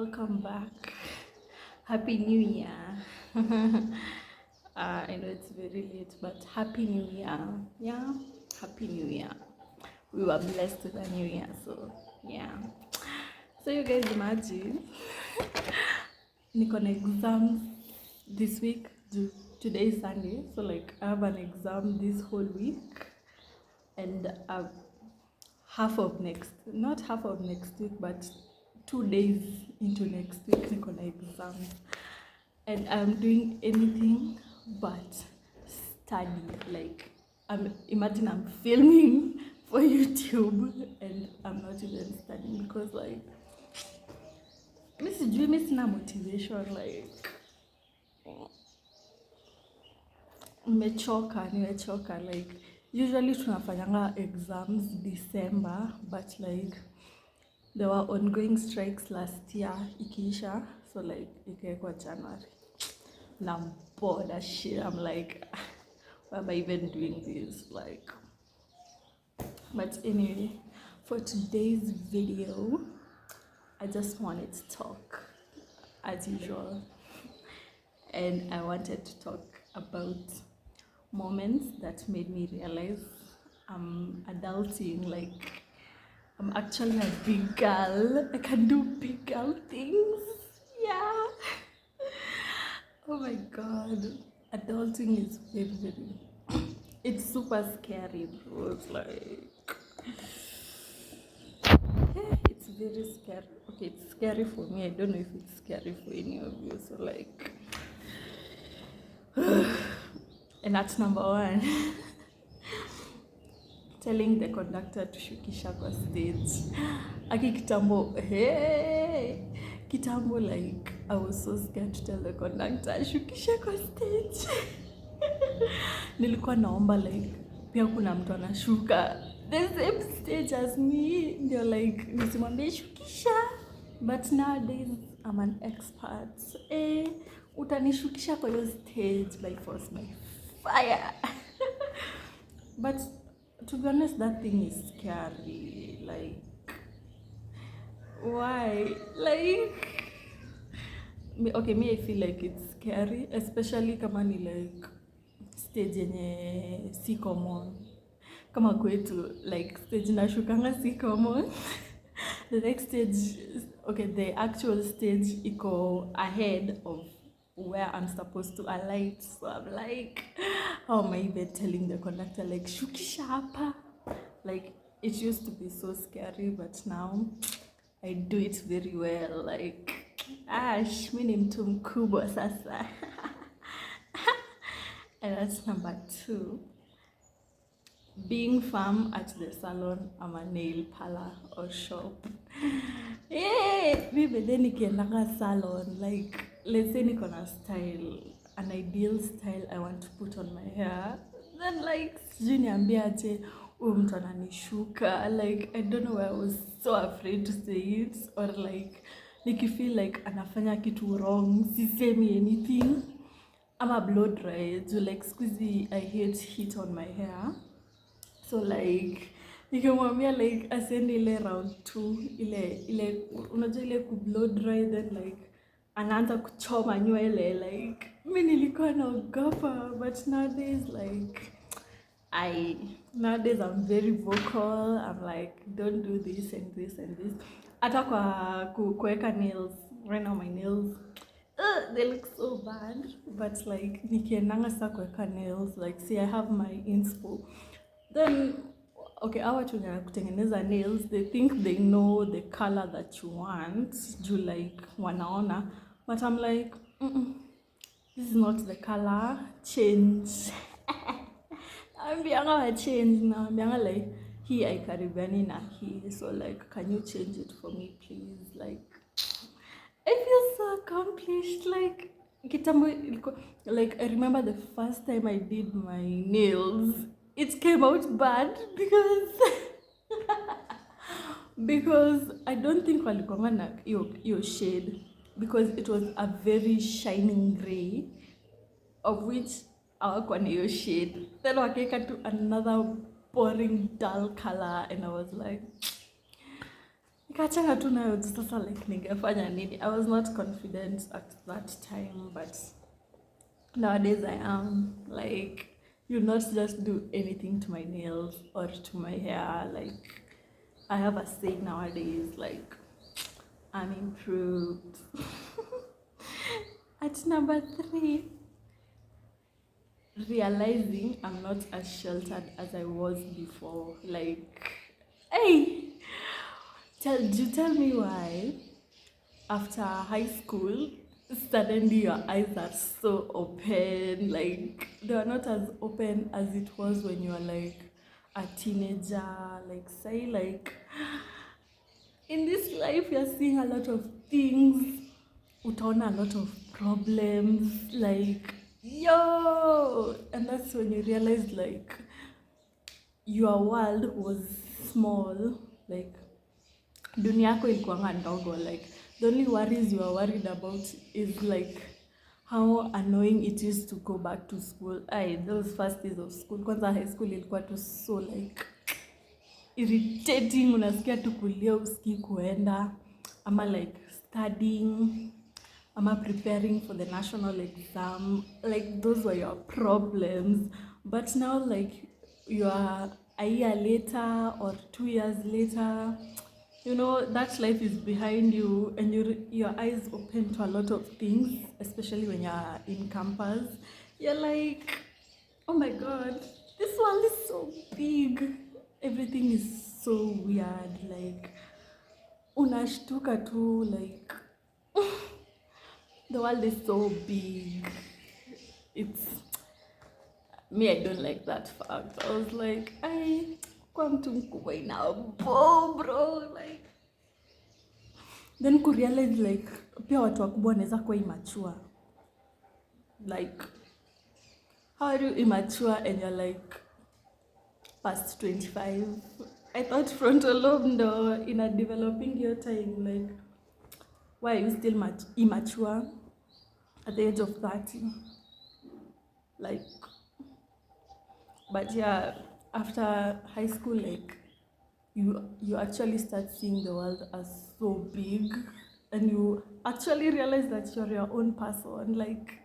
Welcome back. Happy New Year. I know it's very late, but Happy New Year. Yeah, Happy New Year. We were blessed with a new year, so yeah. So you guys imagine, niko na exams this week. Today is Sunday, so like I have an exam this whole week, and not half of next week, but 2 days into next week niko na exams, and I'm doing anything but study. Like imagine I'm filming for YouTube and I'm not even studying because like mi sina motivation, like nimechoka. Like usually tunafanyanga exams December, but like there were ongoing strikes last year ikiisha, so like ikaekwa January. Now I'm bored as shit. I'm like, why am I even doing this? Like, but anyway, for today's video, I just wanted to talk as usual, and I wanted to talk about moments that made me realize I'm adulting. Like, I'm actually a big girl. I can do big girl things. Yeah. Oh my god. Adulting is very it's super scary, bro. It's like it's very scary. Okay, it's scary for me. I don't know if it's scary for any of you. So like and that's number one. Telling the conductor to shukisha kwa stage. Aki kitambo, hey! Kitambo, like, I was so scared to tell the conductor, shukisha kwa stage. Nilikuwa naomba, like, pia kuna mtu anashuka the same stage as me. They're like, nisimwambie shukisha. But nowadays, I'm an expert. Utanishukisha kwa hiyo stage by force, by fire. But to be honest, that thing is scary. Like, why? Like, me I feel like it's scary, especially kama ni like stage yenye si common. Kama kwetu, like stage nashukanga si common. The next stage, okay, the actual stage iko ahead of where I'm supposed to alight. So I'm like, how am I even telling the conductor, like, shukisha hapa? Like, it used to be so scary, but now I do it very well. Like, mi ni mtu mkubwa sasa. And that's number 2. Being firm at the salon or nail parlor or shop. Maybe then nikiendanga salon, like, let's say niko na style, an ideal style I want to put on my hair. Then like, sijui niambie aje mtu ananishuka. Like, I don't know why I was so afraid to say it, or like nikifeel like anafanya kitu wrong, sisemi anything. I'm a blow dry, so like squeezy, I hate heat on my hair. So like nikamwambia like asende ile round 2, ile unajua ile ku blow dry, then like anaanza kuchoma nywele. Like mimi nilikuwa naogopa, but nowadays like nowadays I'm very vocal. I'm like, don't do this and this and this. Hata kwa kuweka nails, right now my nails they look so bad, but like nikiendanga sasa kuweka nails, like see I have my inspo. Then okay, hawa watu wenye kutengeneza nails, they think they know the color that you want, juu like wanaona, but I'm like this is not the color, change. Naambianga wa change, naambianga like hii haikaribiani na hii, so like can you change it for me please? Like I feel so accomplished. Like kitambo, like I remember the first time I did my nails, it came out bad because I don't think walikuanga na your shade, because it was a very shining gray, of which hawakuwa na your shade. Then wakeka to another boring dull color, and I was like, Kachana tu nayo sasa like ningefanya nini. I was not confident at that time, but nowadays I am. Like, you not just do anything to my nails or to my hair. Like, I have a saying nowadays, like, I'm improved. At number 3, realizing I'm not as sheltered as I was before. Like, hey, tell me why after high school suddenly your eyes are so open. Like, they are not as open as it was when you were like a teenager. Like, say, like, in this life you're seeing a lot of things, utaona a lot of problems, like, yo, and that's when you realize like your world was small, like dunia yako ilikuwa ndogo. Like, the only worries you are worried about is like how annoying it is to go back to school. Those first days of school, kwanza high school ilikuwa tu so like irritating. Unasikia tu kulia usikii kuenda, ama like studying, ama preparing for the national exam. Like, those were your problems. But now, like, you are a year later or 2 years later, you know, that life is behind you, and your eyes open to a lot of things, especially when you're in campus. You're like, oh my god, this world is so big, everything is so weird. Like, unashtuka tu, like, the world is so big. It's me, I don't like that fact. I was like, kwa mtu mkubwa inabo, bro. Like, then kurealize like pia watu wakubwa wanaweza kuwa immature. Like, how are you immature and you're like past 25? I thought frontal lobe ndo in a developing your time. Like, why are you still immature at the age of 30? Like, but yeah, after high school, like, you actually start seeing the world as so big, and you actually realize that you're your own person. Like,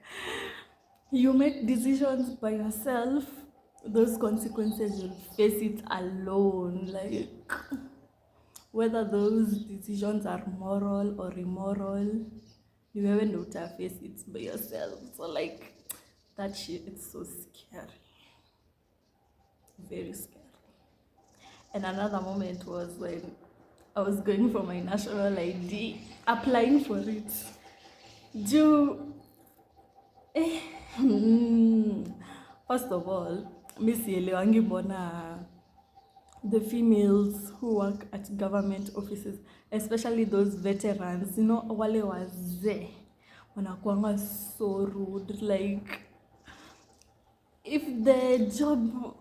you make decisions by yourself, those consequences, you'll face it alone. Like, whether those decisions are moral or immoral, you even know to face it by yourself. So like, that shit, it's so scary, very scary. And another moment was when I was going for my national ID, applying for it. First of all, sielewangi mbona the females who work at government offices, especially those veterans, you know, wale wazee wanakuanga so rude. Like, if the job,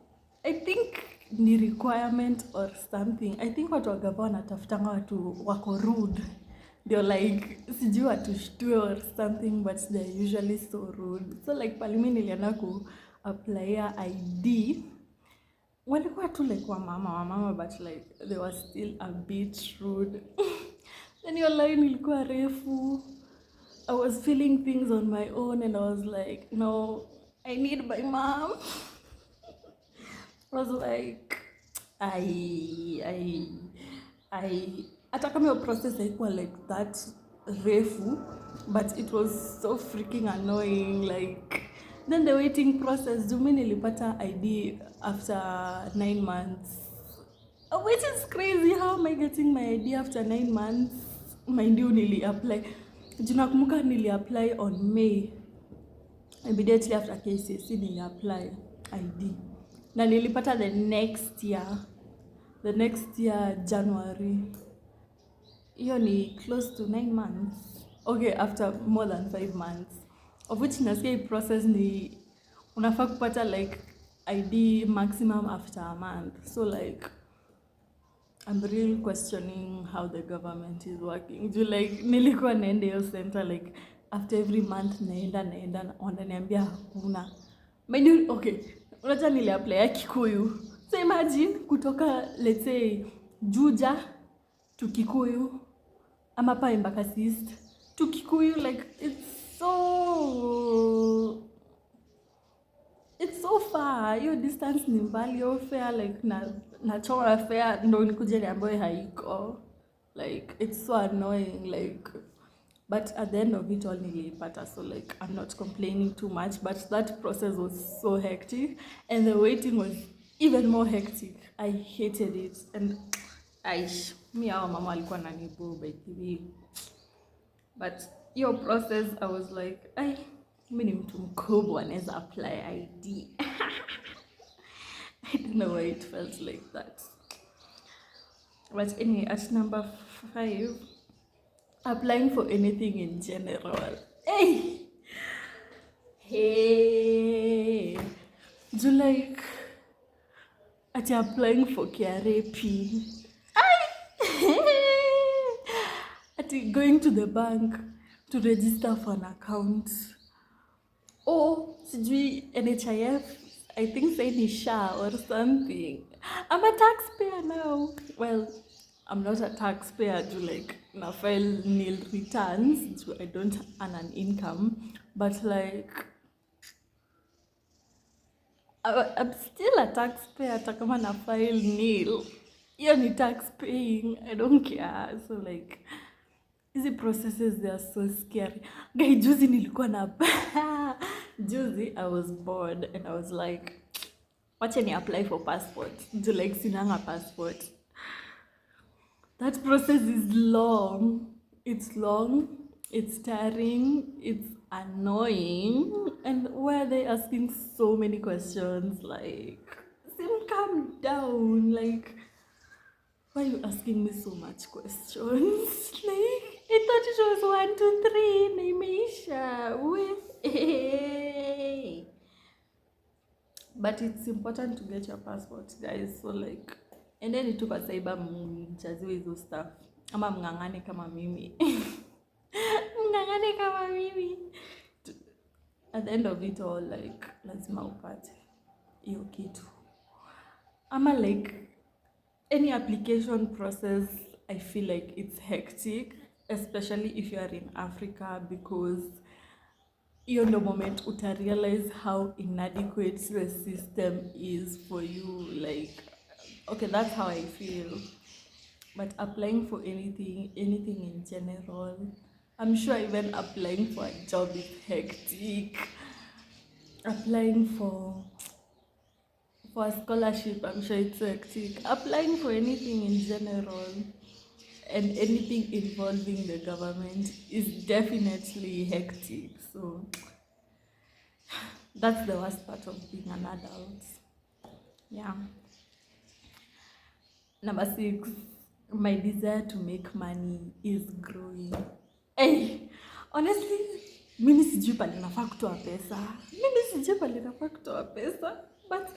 I think ni requirement or something, I think watu wa gavana tafutanga watu wako rude, they're like sijui watushtue or something, but they're usually so rude. So like, palimi nilienda ku apply ID, walikuwa tu like wa mama, but like they were still a bit rude. Then your line ilikuwa refu. I was feeling things on my own, and I was like, no, I need my mom. I was like, hata kama your process haikuwa like that refu, but it was so freaking annoying. Like, then the waiting process, mimi nilipata ID after 9 months, which is crazy. How am I getting my ID after 9 months? Mind you, nili apply, nakumbuka nili apply on May, immediately after KCSE nili apply ID, na nilipata the next year January. Hiyo ni close to 9 months. Okay, after more than 5 months, of which nasikia process ni unafaa kupata like ID maximum after a month. So like, I'm really questioning how the government is working. Like, nilikuwa naenda hiyo center like after every month naenda wananiambia hakuna. Okay, unajua niliapply Kikuyu. So imagine kutoka, let's say, Juja to Kikuyu. I'm a Embakasi East to Kikuyu. Like, it's so far. Your distance ni mbali. Your fare like nachora fare ndo nikuje niambiwe haiko. Like, it's so annoying. Like, but at the end of it all nilipata, so like I'm not complaining too much, but that process was so hectic and the waiting was even more hectic. I hated it. And me our mama alikuwa ananibu by TV, but your process I was like, mimi ni mtu mkubwa anaweza apply ID. I don't know why it felt like that. But anyway, at number 5, applying for anything in general. Hey, do like at applying for KRAP. At going to the bank to register for an account. Oh, sijui NHIF, I think say ni SHA or something. I'm a taxpayer now. Well, I'm not a taxpayer to like na file nil returns, so I don't earn an income, but like I'm still a taxpayer hata kama na file nil. Hiyo ni tax paying. I don't care. So like easy processes, they are so scary. Guy, juzi nilikuwa na juzi I was bored and I was like, wacha ni apply for passport. Do like sinanga passport. That process is long. It's long, it's tiring, it's annoying, and why are they asking so many questions? Like, calm down. Like, why are you asking me so much questions? Like, I thought it was 1, 2, 3, naimeisha. But it's important to get your passport, guys. So like, and then it took a cyber mchaziwe hizo stuff. Ama mngangane kama mimi. Mngangane kama mimi. At the end of it all, like, lazima upate hiyo kitu. Ama like, any application process, I feel like it's hectic, especially if you are in Africa, because you know moment uta realize how inadequate the system is for you. Like, okay, that's how I feel. But applying for anything in general, I'm sure even applying for a job is hectic. Applying for a scholarship, I'm sure it's hectic. Applying for anything in general and anything involving the government is definitely hectic. So that's the worst part of being an adult. Yeah. Number 6, my desire to make money is growing. Honestly, mimi sijui pale nafaa kutoa pesa. But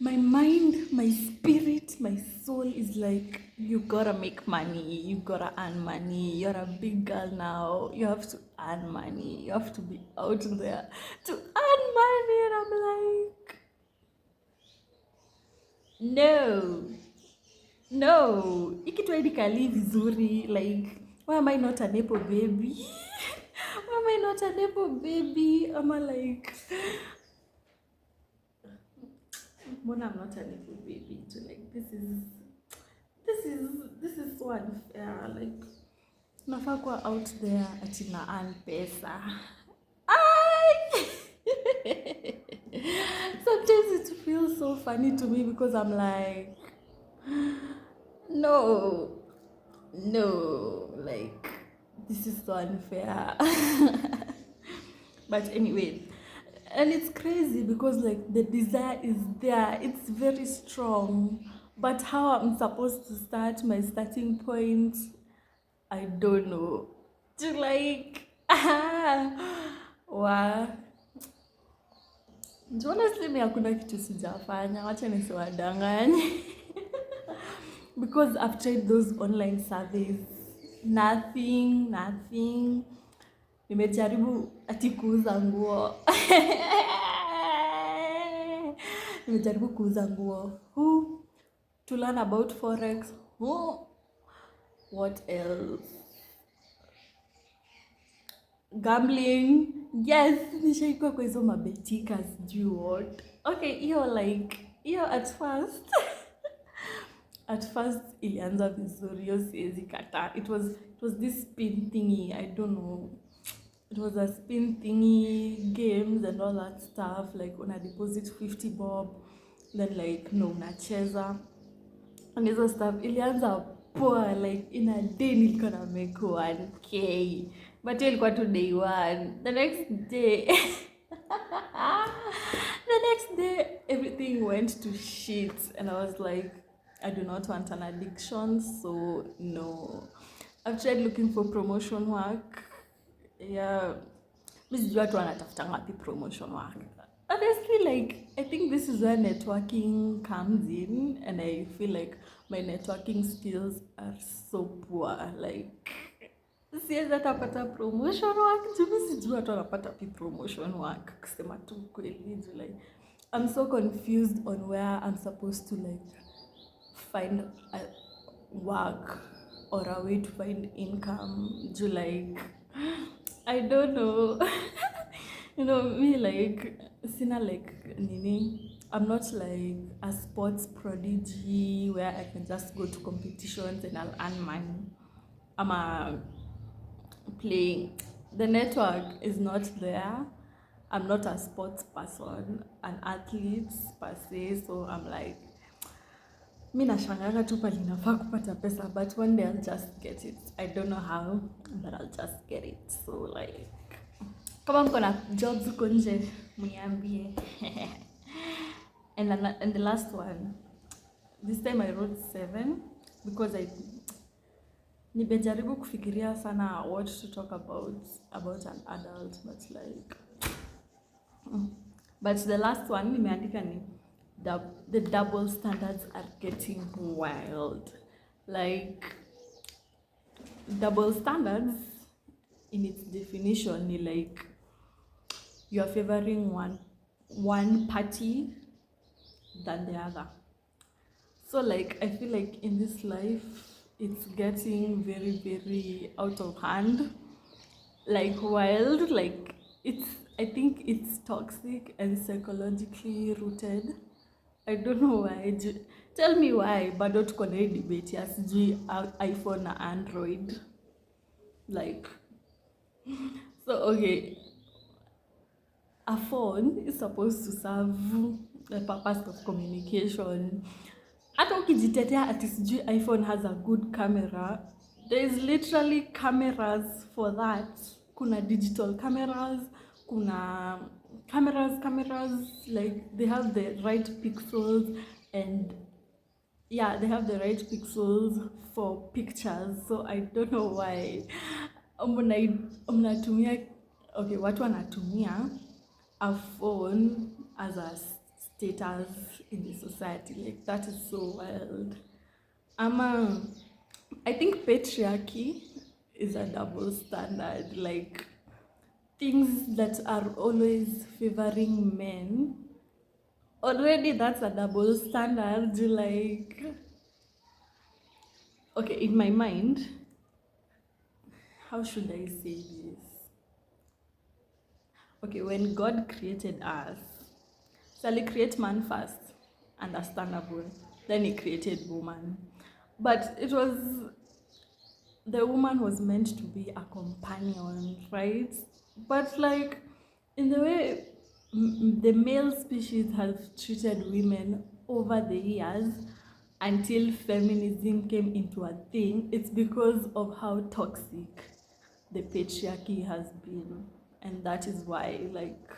my mind, my spirit, my soul is like, you gotta make money, you gotta earn money. You're a big girl now, you have to earn money, you have to be out there to earn money. And I'm like, no, ikitu edikali vizuri. Like, why am I not a nepo baby? I'm like, when I'm not a nepo baby, to like, this is so unfair. Like, nafaa kuwa out there ati na earn pesa. Sometimes it feels so funny to me because I'm like, no, like, this is so unfair. But anyway, and it's crazy because like the desire is there, it's very strong, but how I'm supposed to start, my starting point, I don't know. To like, honestly, mimi hakuna kitu sijafanya, wacha nisiwadanganye. Because I've tried those online surveys, nothing. Nimejaribu ati kuuza nguo. To learn about forex. What else? Gambling. Yes, nishaikuwa kwa hizo mabetika sijui what. Okay, hiyo at first ilianza vizuri, hiyo siwezi kataa. It was this spin thingy, I don't know. It was a spin thingy, games and all that stuff, like una deposit 50 bob, then like no unacheza. And hizo stuff ilianza poa, like in a day nilikuwa na make 1k. But hiyo ilikuwa tu day one. The next day everything went to shit and I was like, I do not want an addiction, so no. I've tried looking for promotion work. Yeah, mimi sijui watu wanatafuta ngapi promotion work. Honestly, like, I think this is where networking comes in, and I feel like my networking skills are so poor. Like, siwezi atapata promotion work. Mimi sijui watu wanapata promotion work. Kusema tu kweli, like, I'm so confused on where I'm supposed to like find a work or a way to find income. Like, I don't know. You know, me like, sina like, nini, I'm not like a sports prodigy where I can just go to competitions and I'll earn money. I'm a playing. The network is not there. I'm not a sports person, an athlete per se, so I'm like, mi nashangaga tu pali nafaa kupata pesa, but one day I'll just get it. I don't know how, but I'll just get it. So like, kama mko na jobs huko nje, mniambie. And the last one, this time I wrote 7 because nimejaribu kufikiria sana what to talk about an adult, but like, but the last one nimeandika ni the double standards are getting wild. Like, double standards in its definition ni like you are favoring one party than the other. So like, I feel like in this life it's getting very, very out of hand, like wild. Like, I think it's toxic and psychologically rooted. I don't know why. Tell me why. Bado tuko na debate ya sijui iPhone na Android. Like, so okay, a phone is supposed to serve the purpose of communication. Hata ukijitetea ati sijui iPhone has a good camera, there is literally cameras for that. Kuna digital cameras, kuna cameras, like they have the right pixels, and yeah, they have the right pixels for pictures. So I don't know why mnatumia, okay, watu wanatumia a phone as a status in the society. Like, that is so wild. I think patriarchy is a double standard. Like, things that are always favoring men, already that's a double standard. Like, okay, in my mind, how should I say this? Okay, when God created us, shall he create man first? Understandable. Then he created woman. But the woman was meant to be a companion, right? But like, in the way the male species have treated women over the years until feminism came into a thing, it's because of how toxic the patriarchy has been. And that is why, like,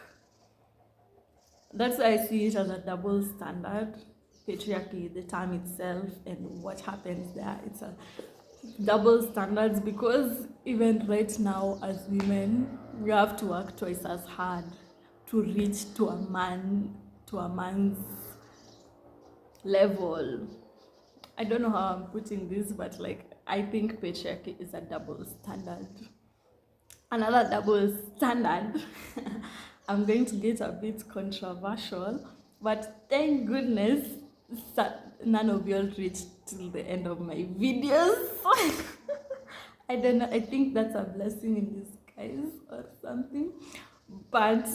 that's why I see it as a double standard. Patriarchy, the term itself, and what happens there, it's a double standards, because even right now as women, we have to work twice as hard to reach to a man's level. I don't know how I'm putting this, but like, I think patriarchy is a double standard. Another double standard, I'm going to get a bit controversial, but thank goodness none of you all reached till the end of my videos. I don't know. I think that's a blessing in disguise or something. But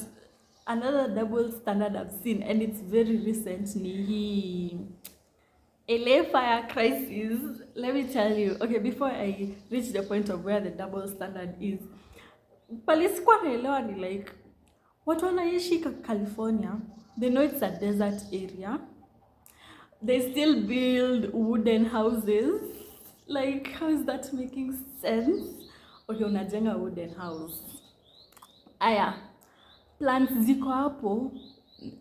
another double standard I've seen, and it's very recent, ni LA fire crisis. Let me tell you. Okay, before I reach the point of where the double standard is, palikuwa naelewa ni like watu wanaishi California, they know it's a desert area. They still build wooden houses. Like, how is that making sense? Okay, unajenga wooden house. Aya, plants ziko hapo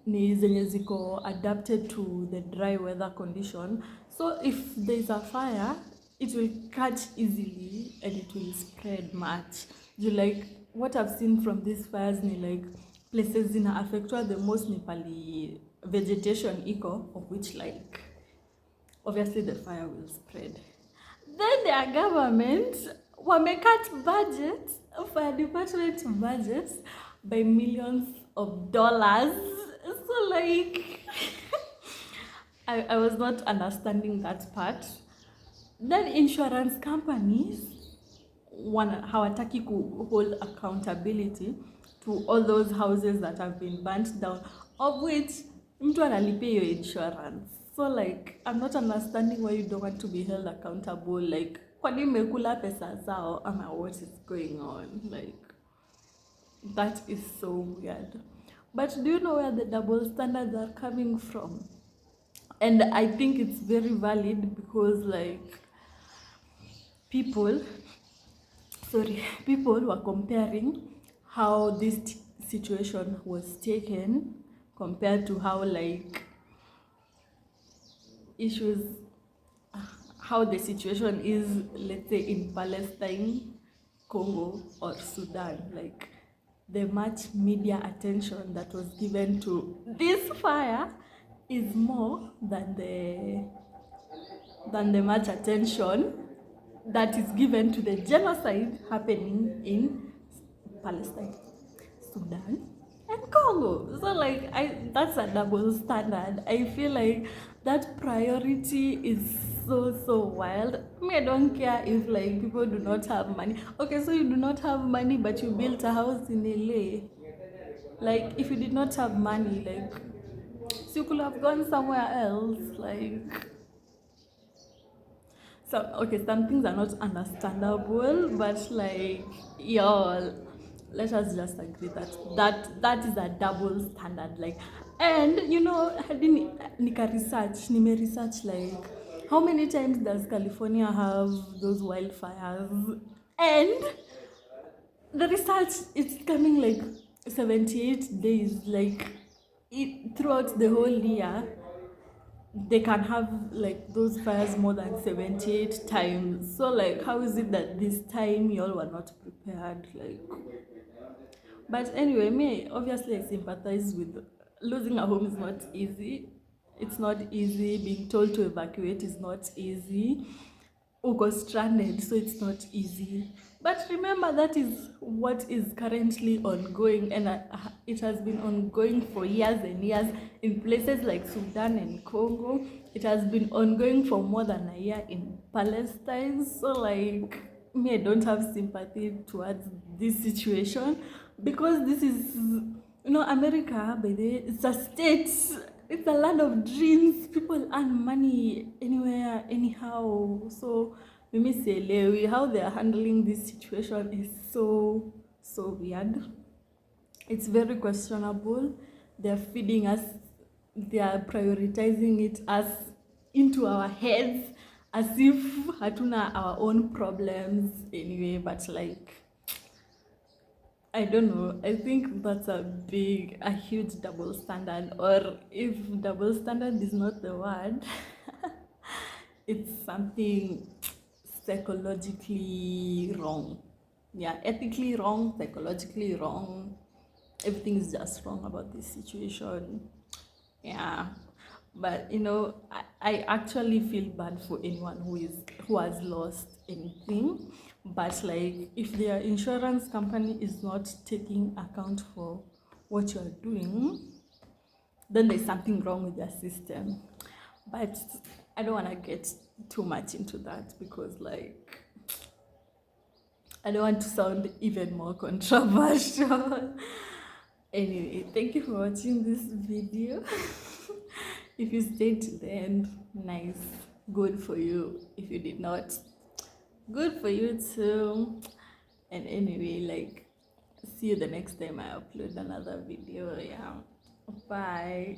ni zenye ziko adapted to the dry weather condition. So if there's a fire, it will catch easily and it will spread much. You like what I've seen from these fires ni like places zina affectwa the most ni pali vegetation iko, of which like obviously the fire will spread. Then their government wamecut budget, fire department budgets by millions of dollars. So like I was not understanding that part. Then insurance companies hawataki ku hold accountability to all those houses that have been burnt down, of which mtu analipia your insurance. So like I'm not understanding why you don't want to be held accountable. Like kwani mmekula pesa zao ama what is going on? Like that is so weird. But do you know where the double standards are coming from? And I think it's very valid because like people were comparing how this situation was taken compared to how like issues, how the situation is, let's say in Palestine, Congo or Sudan. Like the much media attention that was given to this fire is more than the much attention that is given to the genocide happening in Palestine, Sudan, and Congo. So like that's a double standard. I feel like that priority is so wild. Me, I don't care if like people do not have money. Okay, so you do not have money but you built a house in LA. Like if you did not have money, like so you could have gone somewhere else. Like so okay, some things are not understandable, but like y'all, let us just agree that is a double standard. Like, and you know, nime research like how many times does California have those wildfires, and the research it's coming like 78 days, like throughout the whole year they can have like those fires more than 78 times. So like how is it that this time y'all were not prepared? Like, but anyway, me obviously I sympathize with losing a home is not easy. It's not easy. Being told to evacuate is not easy. Uko stranded, so it's not easy. But remember, that is what is currently ongoing, and it has been ongoing for years and years in places like Sudan and Congo. It has been ongoing for more than a year in Palestine. So like me, I don't have sympathy towards this situation because this is, you know, America, by the way, it's a state. It's a land of dreams. People earn money anywhere, anyhow. So Mimi Selewi, how they are handling this situation is so weird. It's very questionable. They're feeding us, they are prioritizing it as into our heads as if hatuna our own problems anyway. But like, I don't know. I think that's a huge double standard. Or if double standard is not the word, it's something psychologically wrong. Yeah, ethically wrong, psychologically wrong. Everything is just wrong about this situation. Yeah. But you know, I actually feel bad for anyone who has lost anything. But like if their insurance company is not taking account for what you are doing, then there's something wrong with their system. But I don't want to get too much into that because like I don't want to sound even more controversial. Anyway, thank you for watching this video. If you stayed to the end, nice, good for you. If you did not, good for you too. And anyway, like, see you the next time I upload another video. Yeah, bye.